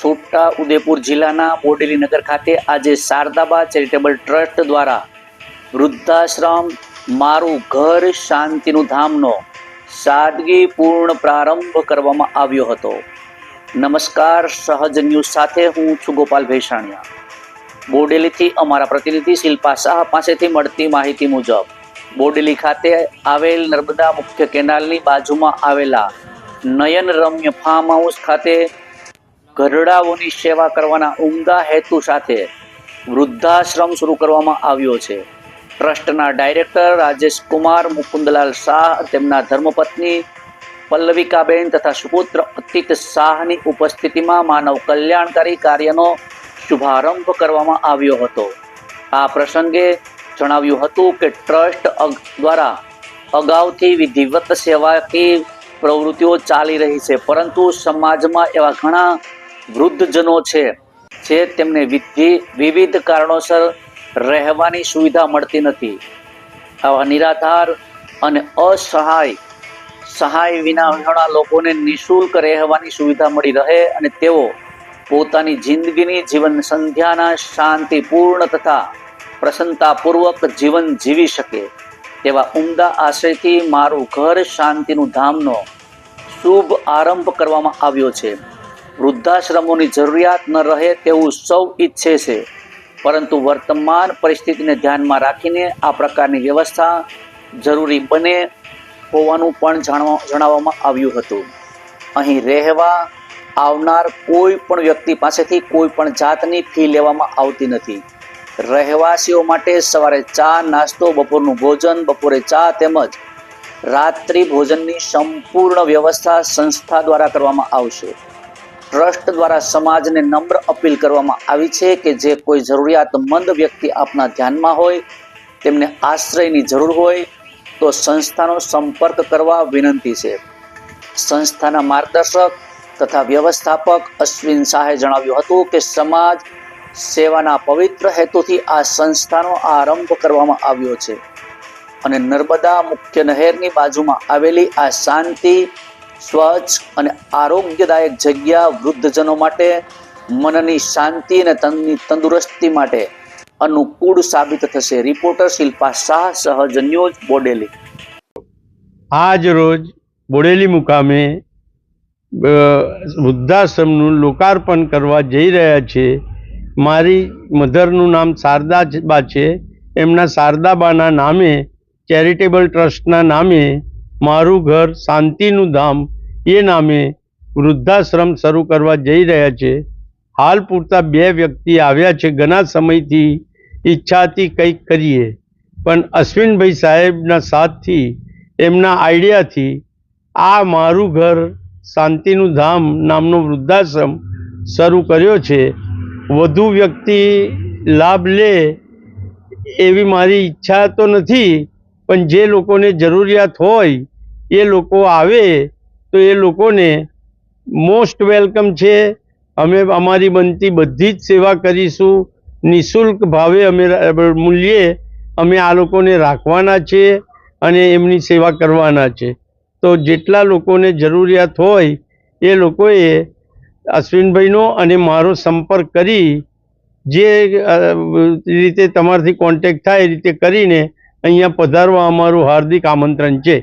છોટા ઉદેપુર જિલ્લાના બોડેલી નગર ખાતે આજે શારદાબા ચેરિટેબલ ટ્રસ્ટ દ્વારા વૃદ્ધાશ્રમ મારું ઘર શાંતિનું ધામનો સાદગીપૂર્ણ પ્રારંભ કરવામાં આવ્યો હતો। નમસ્કાર, સહજ ન્યૂઝ સાથે હું છું ગોપાલ ભેસાણિયા। બોડેલીથી અમારા પ્રતિનિધિ શિલ્પા શાહ પાસેથી મળતી માહિતી મુજબ બોડેલી ખાતે આવેલ નર્મદા મુખ્ય કેનાલની બાજુમાં આવેલા નયન રમ્ય ફાર્મ હાઉસ ખાતે ઘરડાઓની સેવા કરવાના ઉમદા હેતુ સાથે વૃદ્ધાશ્રમ શરૂ કરવામાં આવ્યો છે। ટ્રસ્ટના ડાયરેક્ટર રાજેશ કુમાર મુકુંદલાલ શાહ, તેમના ધર્મપત્ની પલ્લવિકાબેન તથા સુપુત્ર અતિત શાહની ઉપસ્થિતિમાં માનવ કલ્યાણકારી કાર્યનો શુભારંભ કરવામાં આવ્યો હતો। આ પ્રસંગે જણાવ્યું હતું કે ટ્રસ્ટ દ્વારા અગાઉથી વિધિવત સેવાકીય પ્રવૃત્તિઓ ચાલી રહી છે, પરંતુ સમાજમાં એવા ઘણા વૃદ્ધજનો છે જે તેમને વિવિધ કારણોસર રહેવાની સુવિધા મળતી નથી। આવા નિરાધાર અને સહાય વિના લોકોને નિઃશુલ્ક રહેવાની સુવિધા મળી રહે અને તેઓ પોતાની જિંદગીની જીવન સંધ્યાના શાંતિપૂર્ણ તથા પ્રસન્નતાપૂર્વક જીવન જીવી શકે તેવા ઉમદા આશયથી મારું ઘર શાંતિનું ધામનો શુભ આરંભ કરવામાં આવ્યો છે। વૃદ્ધાશ્રમોની જરૂરિયાત ન રહે તેવું સૌ ઈચ્છે છે, પરંતુ વર્તમાન પરિસ્થિતિને ધ્યાનમાં રાખીને આ પ્રકારની વ્યવસ્થા જરૂરી બને હોવાનું પણ જણાવવામાં આવ્યું હતું। અહીં રહેવા આવનાર કોઈ પણ વ્યક્તિ પાસેથી કોઈ પણ જાતની ફી લેવામાં આવતી નથી। રહેવાસીઓ માટે સવારે ચા નાસ્તો, બપોરનું ભોજન, બપોરે ચા તેમજ રાત્રિ ભોજનની સંપૂર્ણ વ્યવસ્થા સંસ્થા દ્વારા કરવામાં આવશે। ટ્રસ્ટ દ્વારા સમાજને નમ્ર અપીલ કરવામાં આવી છે કે જે કોઈ જરૂરિયાતમંદ વ્યક્તિ આપના ધ્યાનમાં હોય, તેમને આશ્રયની જરૂર હોય તો સંસ્થાનો સંપર્ક કરવા વિનંતી છે। સંસ્થાના માર્ગદર્શક તથા વ્યવસ્થાપક અશ્વિન શાહે જણાવ્યું હતું કે સમાજ સેવાના પવિત્ર હેતુથી આ સંસ્થાનો આરંભ કરવામાં આવ્યો છે અને નર્મદા મુખ્ય નહેરની બાજુમાં આવેલી આ શાંતિ, સ્વચ્છ અને આરોગ્યદાયક જગ્યા વૃદ્ધજનો માટે મનની શાંતિ અને તનની તંદુરસ્તી માટે અનુકૂળ સાબિત થશે। રિપોર્ટર શિલ્પા શાહ, સહજ ન્યૂઝ, બોડેલી। આજ રોજ બોડેલી મુકામે વૃદ્ધાશ્રમનું લોકાર્પણ કરવા જઈ રહ્યા છે। મારી મધરનું નામ શારદાબા છે। એમના શારદાબાના નામે ચેરિટેબલ ટ્રસ્ટના નામે મારું ઘર શાંતિનું ધામ એ નામે વૃદ્ધાશ્રમ શરૂ કરવા જઈ રહ્યા છે। હાલ પૂરતા 2 વ્યક્તિ આવ્યા છે। ઘણા સમયથી ઈચ્છા હતી કંઈક કરીએ, પણ અશ્વિનભાઈ સાહેબના સાથથી, એમના આઈડિયાથી આ મારું ઘર શાંતિનું ધામ નામનો વૃદ્ધાશ્રમ શરૂ કર્યો છે। વધુ વ્યક્તિ લાભ લે એવી મારી ઈચ્છા તો નથી, પણ જે લોકોને જરૂરિયાત હોય એ લોકો આવે તો એ લોકોને મોસ્ટ વેલકમ છે। અમે અમારી બનતી બધી જ સેવા કરીશું। નિઃશુલ્ક ભાવે મૂલ્યે અમે આ લોકોને રાખવાના છે અને એમની સેવા કરવાના છે। તો જેટલા લોકોને જરૂરિયાત હોય એ લોકોએ અશ્વિનભાઈનો અને મારો સંપર્ક કરી જે રીતે તમારાથી કોન્ટેક્ટ થાય એ રીતે કરીને અહીંયા પધારવા અમારું હાર્દિક આમંત્રણ છે।